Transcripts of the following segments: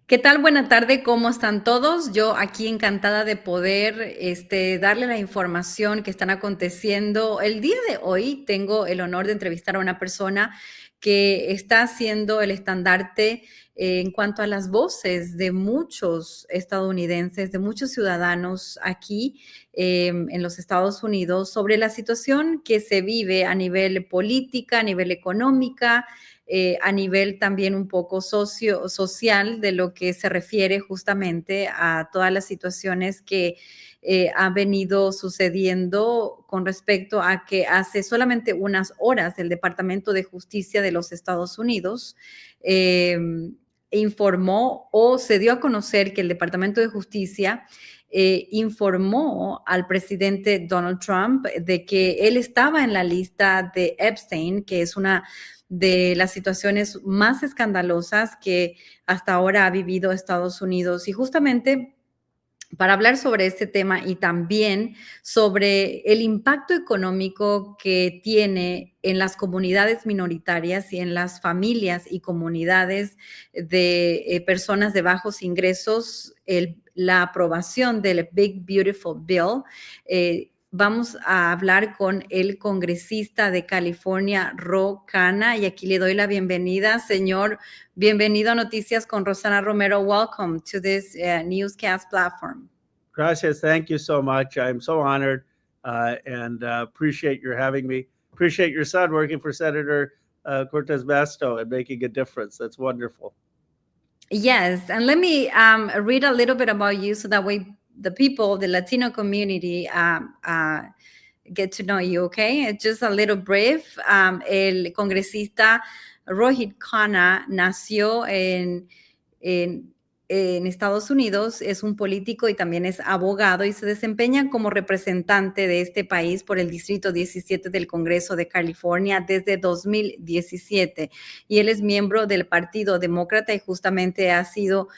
¿Qué tal? Buena tarde, ¿cómo están todos? Yo aquí encantada de poder darle la información que están aconteciendo. El día de hoy tengo el honor de entrevistar a una persona que está haciendo el estandarte en cuanto a las voces de muchos estadounidenses, de muchos ciudadanos aquí en los Estados Unidos sobre la situación que se vive a nivel política, a nivel económica, a nivel también un poco social de lo que se refiere justamente a todas las situaciones que han venido sucediendo con respecto a que hace solamente unas horas el Departamento de Justicia de los Estados Unidos eh, informó o se dio a conocer que el Departamento de Justicia informó al presidente Donald Trump de que él estaba en la lista de Epstein, que es una de las situaciones más escandalosas que hasta ahora ha vivido Estados Unidos. Y justamente para hablar sobre este tema y también sobre el impacto económico que tiene en las comunidades minoritarias y en las familias y comunidades de personas de bajos ingresos, la aprobación del Big Beautiful Bill. Vamos a hablar con el congresista de California, Ro Khanna, y aquí le doy la bienvenida, señor. Bienvenido a Noticias con Rosana Romero. Welcome to this newscast platform. Gracias. Thank you so much. I'm so honored and appreciate your having me. Appreciate your son working for Senator Cortez Masto and making a difference. That's wonderful. Yes, and let me read a little bit about you so that way the people, the Latino community, get to know you, okay? Just a little brief. El congresista Ro Khanna nació en Estados Unidos, es un político y también es abogado y se desempeña como representante de este país por el Distrito 17 del Congreso de California desde 2017. Y él es miembro del Partido Demócrata y justamente ha sido,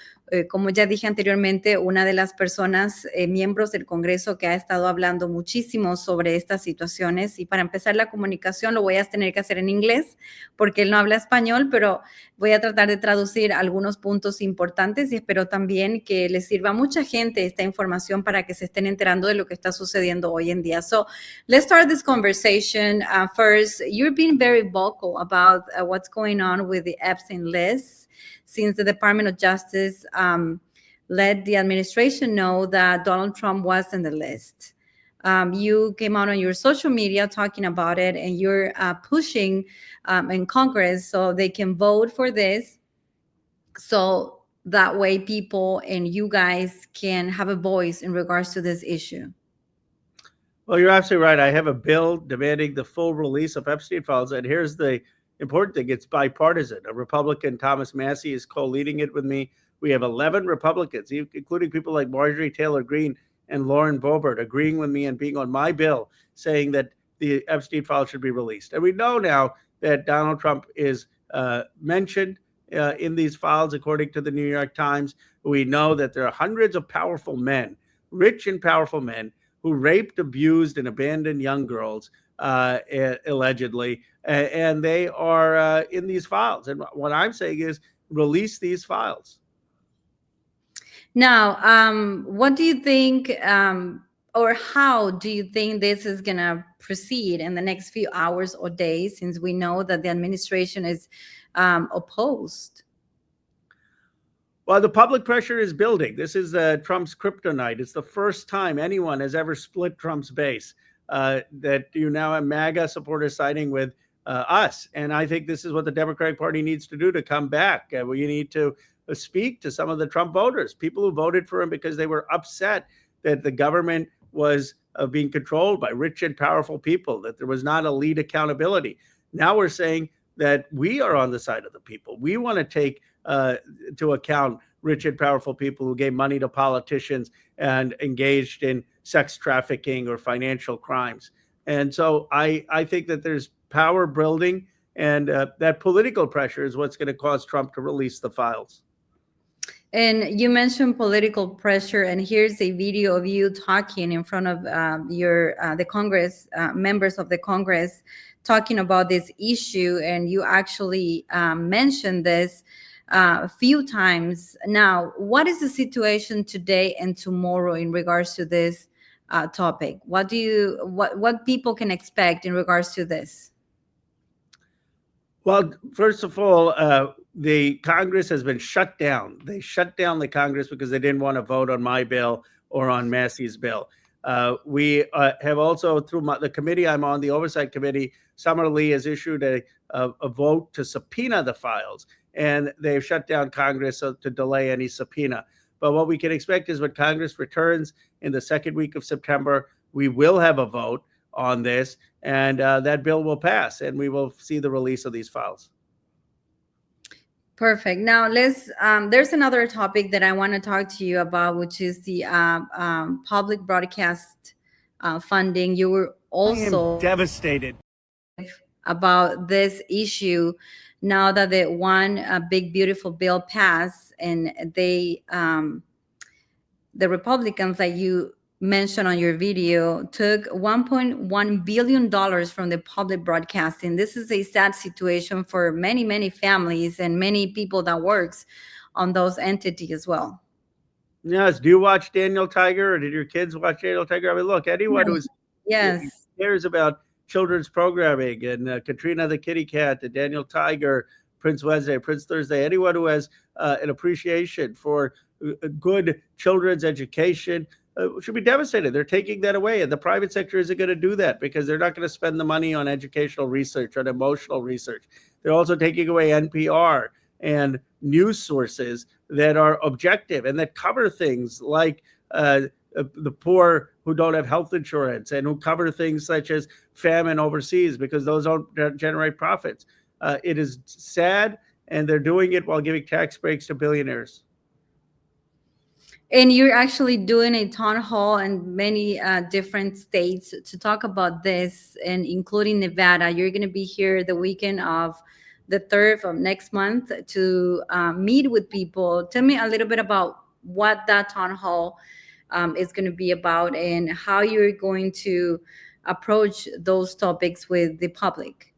como ya dije anteriormente, una de las personas, miembros del Congreso que ha estado hablando muchísimo sobre estas situaciones. Y para empezar la comunicación lo voy a tener que hacer en inglés porque él no habla español, pero voy a tratar de traducir algunos puntos importantes y espero también que les sirva a mucha gente esta información para que se estén enterando de lo que está sucediendo hoy en día. So let's start this conversation. First, you're being very vocal about what's going on with the Epstein list since the Department of Justice let the administration know that Donald Trump was in the list. You came out on your social media talking about it, and you're pushing in Congress so they can vote for this. So that way people and you guys can have a voice in regards to this issue. Well, you're absolutely right. I have a bill demanding the full release of Epstein files. And here's the important thing. It's bipartisan. A Republican, Thomas Massie, is co-leading it with me. We have 11 Republicans, including people like Marjorie Taylor Greene and Lauren Boebert, agreeing with me and being on my bill, saying that the Epstein files should be released. And we know now that Donald Trump is mentioned in these files, according to the New York Times. We know that there are hundreds of powerful men, rich and powerful men, who raped, abused, and abandoned young girls, allegedly, and they are in these files. And what I'm saying is release these files. Now, what do you think, or how do you think this is going to proceed in the next few hours or days, since we know that the administration is opposed? Well, the public pressure is building. This is Trump's kryptonite. It's the first time anyone has ever split Trump's base, that you now have MAGA supporters siding with us. And I think this is what the Democratic Party needs to do to come back. We need to speak to some of the Trump voters, people who voted for him because they were upset that the government was being controlled by rich and powerful people, that there was not elite accountability. Now we're saying that we are on the side of the people. We want to take to account rich and powerful people who gave money to politicians and engaged in sex trafficking or financial crimes. And so I think that there's power building, and that political pressure is what's going to cause Trump to release the files. And you mentioned political pressure, and here's a video of you talking in front of the Congress, members of the Congress, talking about this issue, and you actually mentioned this. a few times now. What is the situation today and tomorrow in regards to this topic? What people can expect in regards to this? Well, first of all, the Congress has been shut down. They shut down the Congress because they didn't want to vote on my bill or on Massey's bill. We have also, through the committee I'm on, the Oversight Committee, Summer Lee has issued a vote to subpoena the files, and they've shut down Congress to delay any subpoena. But what we can expect is when Congress returns in the second week of September, we will have a vote on this, and that bill will pass, and we will see the release of these files. Perfect. Now there's another topic that I want to talk to you about, which is the public broadcast funding. You were also devastated about this issue now that the one big beautiful bill passed, and the Republicans that you mentioned on your video took $1.1 billion from the public broadcasting. This is a sad situation for many families and many people that works on those entities as well. Yes. Do you watch Daniel Tiger, or did your kids watch Daniel Tiger? I mean, look, anyone who's cares about children's programming, and Katrina the Kitty Cat, and Daniel Tiger, Prince Wednesday, Prince Thursday, anyone who has an appreciation for good children's education should be devastated. They're taking that away, and the private sector isn't going to do that because they're not going to spend the money on educational research, on emotional research. They're also taking away NPR and news sources that are objective and that cover things like the poor who don't have health insurance, and who cover things such as famine overseas, because those don't generate profits. It is sad, and they're doing it while giving tax breaks to billionaires. And you're actually doing a town hall in many different states to talk about this, and including Nevada. You're going to be here the weekend of the 3rd of next month to meet with people. Tell me a little bit about what that town hall is going to be about, and how you're going to approach those topics with the public.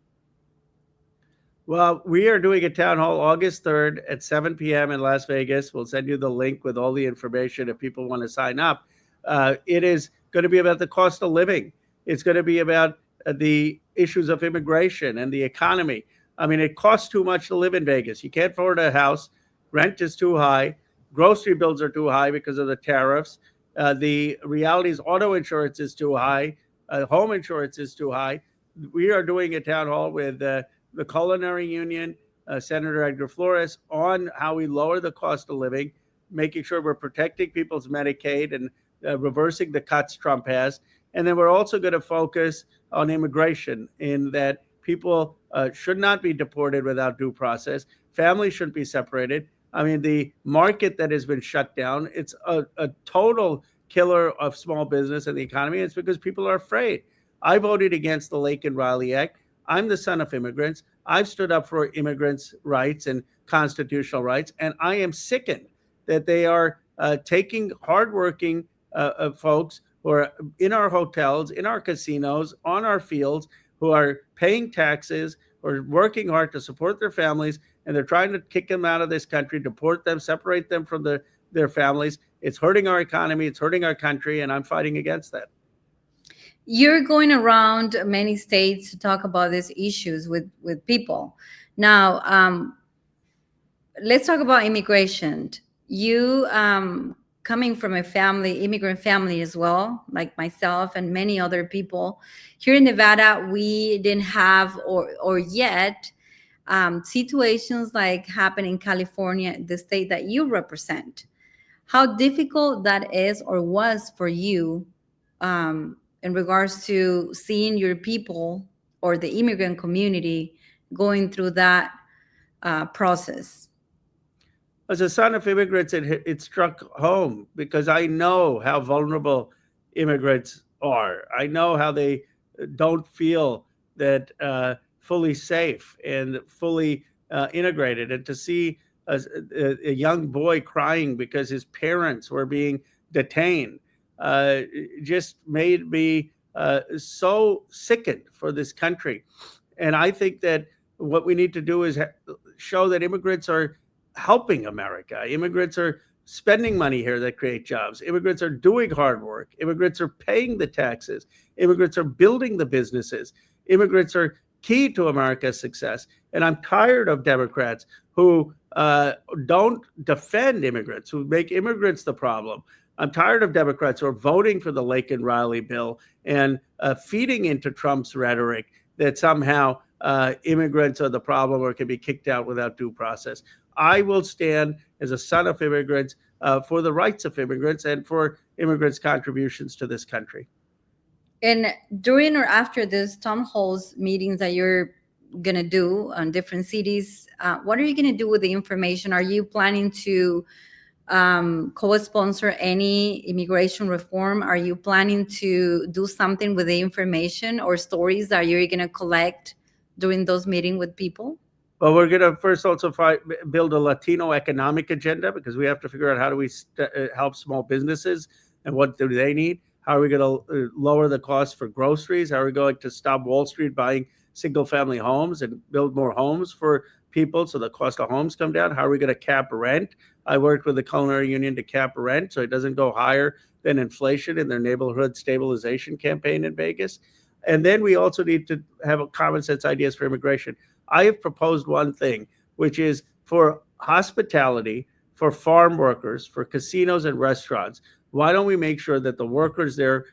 Well, we are doing a town hall August 3rd at 7 p.m. in Las Vegas. We'll send you the link with all the information if people want to sign up. It is going to be about the cost of living. It's going to be about the issues of immigration and the economy. I mean, it costs too much to live in Vegas. You can't afford a house. Rent is too high. Grocery bills are too high because of the tariffs. The reality is auto insurance is too high. Home insurance is too high. We are doing a town hall with the Culinary Union, Senator Edgar Flores, on how we lower the cost of living, making sure we're protecting people's Medicaid and reversing the cuts Trump has. And then we're also going to focus on immigration, in that people should not be deported without due process. Families shouldn't be separated. I mean, the market that has been shut down, it's a total killer of small business and the economy. It's because people are afraid. I voted against the Lake and Riley Act. I'm the son of immigrants. I've stood up for immigrants' rights and constitutional rights, and I am sickened that they are taking hardworking folks who are in our hotels, in our casinos, on our fields, who are paying taxes or working hard to support their families, and they're trying to kick them out of this country, deport them, separate them from their families. It's hurting our economy. It's hurting our country, and I'm fighting against that. You're going around many states to talk about these issues with people. Now, let's talk about immigration. You coming from a immigrant family as well, like myself and many other people. Here in Nevada, we didn't have or yet situations like happen in California, the state that you represent. How difficult that is or was for you in regards to seeing your people or the immigrant community going through that process? As a son of immigrants, it struck home, because I know how vulnerable immigrants are. I know how they don't feel that fully safe and fully integrated. And to see a young boy crying because his parents were being detained just made me so sickened for this country. And I think that what we need to do is show that immigrants are helping America. Immigrants are spending money here that create jobs. Immigrants are doing hard work. Immigrants are paying the taxes. Immigrants are building the businesses. Immigrants are key to America's success. And I'm tired of Democrats who don't defend immigrants, who make immigrants the problem. I'm tired of Democrats who are voting for the Lake and Riley bill and feeding into Trump's rhetoric that somehow immigrants are the problem or can be kicked out without due process. I will stand as a son of immigrants for the rights of immigrants and for immigrants' contributions to this country. And during or after this town halls meetings that you're going to do on different cities, what are you going to do with the information? Are you planning to co-sponsor any immigration reform? Are you planning to do something with the information or stories that you're going to collect during those meetings with people? Well, we're going to first also build a Latino economic agenda, because we have to figure out how do we help small businesses and what do they need? How are we going to lower the cost for groceries? How are we going to stop Wall Street buying single-family homes and build more homes for people so the cost of homes come down? How are we going to cap rent? I worked with the Culinary Union to cap rent so it doesn't go higher than inflation in their neighborhood stabilization campaign in Vegas. And then we also need to have common sense ideas for immigration. I have proposed one thing, which is for hospitality, for farm workers, for casinos and restaurants, why don't we make sure that the workers there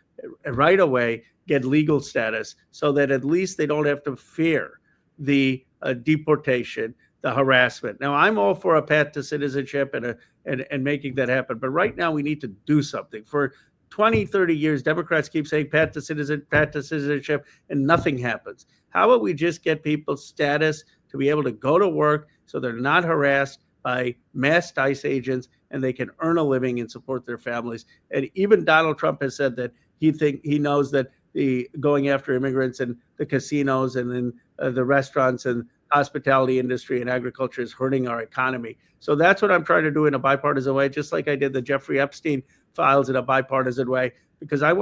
right away get legal status so that at least they don't have to fear the deportation, the harassment. Now, I'm all for a path to citizenship and making that happen. But right now we need to do something. For 20, 30 years, Democrats keep saying path to citizenship, and nothing happens. How about we just get people status to be able to go to work so they're not harassed by masked ICE agents and they can earn a living and support their families? And even Donald Trump has said that he knows that the going after immigrants and the casinos and then the restaurants and hospitality industry and agriculture is hurting our economy. So that's what I'm trying to do in a bipartisan way, just like I did the Jeffrey Epstein files in a bipartisan way, because I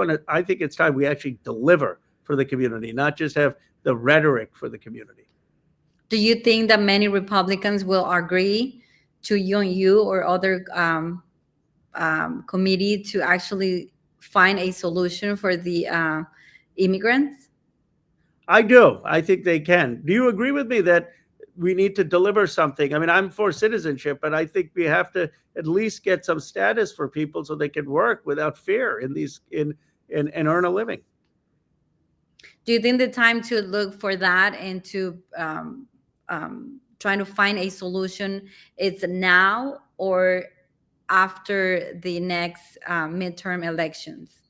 think it's time we actually deliver for the community, not just have the rhetoric for the community. Do you think that many Republicans will agree to join you or other committee to actually find a solution for the immigrants? I do. I think they can. Do you agree with me that we need to deliver something? I mean, I'm for citizenship, but I think we have to at least get some status for people so they can work without fear and earn a living. Do you think the time to look for that and to trying to find a solution is now or after the next midterm elections?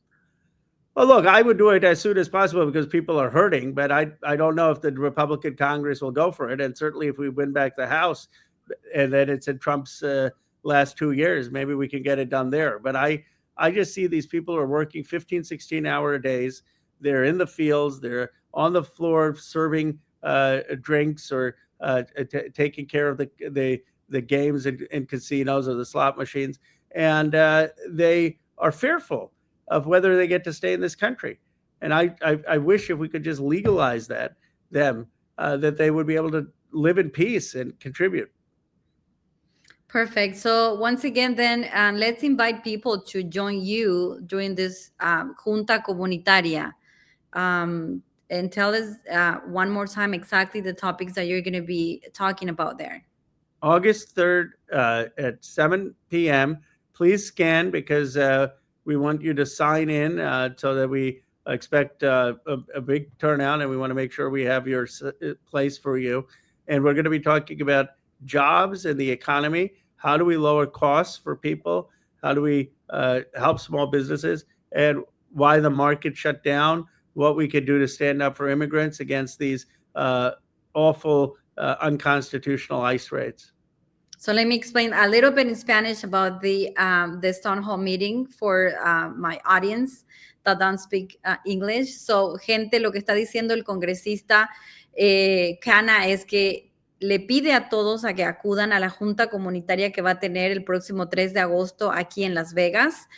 Well, look, I would do it as soon as possible because people are hurting, but I don't know if the Republican Congress will go for it. And certainly if we win back the House and then it's in Trump's last 2 years, maybe we can get it done there. But I just see these people are working 15, 16-hour days. They're in the fields. They're on the floor serving drinks or taking care of the games in casinos or the slot machines. And they are fearful of whether they get to stay in this country. And I wish if we could just legalize that they would be able to live in peace and contribute. Perfect. So once again, then let's invite people to join you during this Junta Comunitaria. And tell us one more time exactly the topics that you're going to be talking about there. August 3rd at 7 p.m. Please scan because we want you to sign in so that we expect a big turnout, and we want to make sure we have your place for you. And we're going to be talking about jobs and the economy. How do we lower costs for people? How do we help small businesses? And why the market shut down, what we could do to stand up for immigrants against these awful, unconstitutional ICE raids. So let me explain a little bit in Spanish about the town hall meeting for my audience that don't speak English. So, gente, lo que está diciendo el congresista Khanna es que le pide a todos a que acudan a la Junta comunitaria que va a tener el próximo 3 de agosto aquí en Las Vegas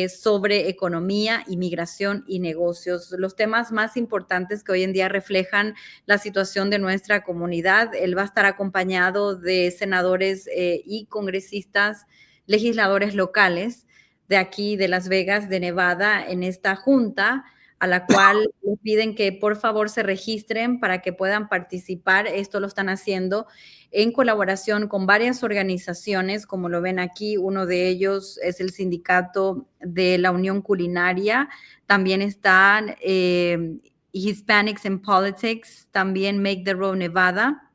sobre economía, inmigración y negocios. Los temas más importantes que hoy en día reflejan la situación de nuestra comunidad. Él va a estar acompañado de senadores y congresistas, legisladores locales de aquí, de Las Vegas, de Nevada, en esta junta, a la cual les piden que por favor se registren para que puedan participar. Esto lo están haciendo en colaboración con varias organizaciones, como lo ven aquí. Uno de ellos es el sindicato de la Unión Culinaria. También están Hispanics in Politics, también Make the Road Nevada,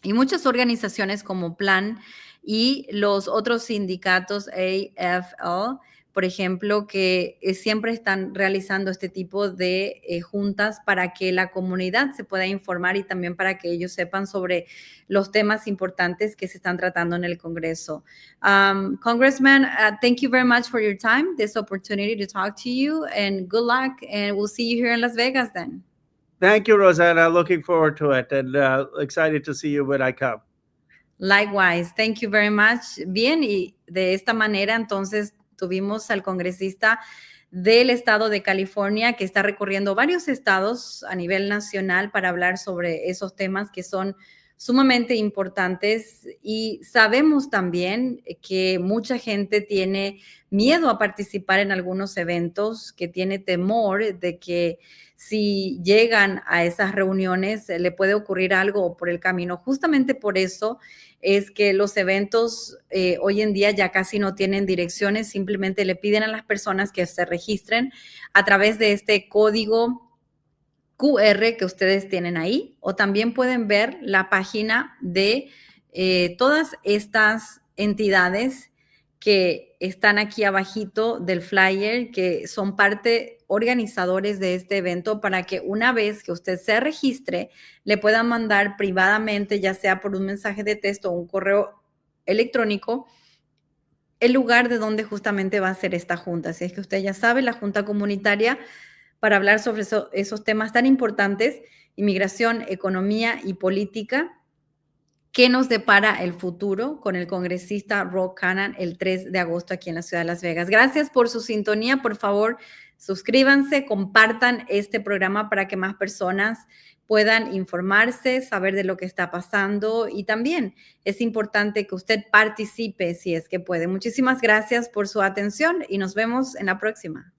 y muchas organizaciones como Plan y los otros sindicatos AFL, por ejemplo, que siempre están realizando este tipo de juntas para que la comunidad se pueda informar y también para que ellos sepan sobre los temas importantes que se están tratando en el Congreso. Congressman, thank you very much for your time, this opportunity to talk to you, and good luck, and we'll see you here in Las Vegas then. Thank you, Rosanna. Looking forward to it and excited to see you when I come. Likewise, thank you very much. Bien, y de esta manera entonces tuvimos al congresista del estado de California que está recorriendo varios estados a nivel nacional para hablar sobre esos temas que son sumamente importantes, y sabemos también que mucha gente tiene miedo a participar en algunos eventos, que tiene temor de que si llegan a esas reuniones le puede ocurrir algo por el camino. Justamente por eso es que los eventos hoy en día ya casi no tienen direcciones, simplemente le piden a las personas que se registren a través de este código QR que ustedes tienen ahí, o también pueden ver la página de todas estas entidades que están aquí abajito del flyer, que son parte organizadores de este evento, para que una vez que usted se registre, le puedan mandar privadamente, ya sea por un mensaje de texto o un correo electrónico, el lugar de donde justamente va a ser esta junta. Así es que usted ya sabe, la Junta Comunitaria, para hablar sobre esos temas tan importantes, inmigración, economía y política, ¿qué nos depara el futuro? Con el congresista Ro Khanna el 3 de agosto aquí en la ciudad de Las Vegas. Gracias por su sintonía. Por favor, suscríbanse, compartan este programa para que más personas puedan informarse, saber de lo que está pasando, y también es importante que usted participe si es que puede. Muchísimas gracias por su atención y nos vemos en la próxima.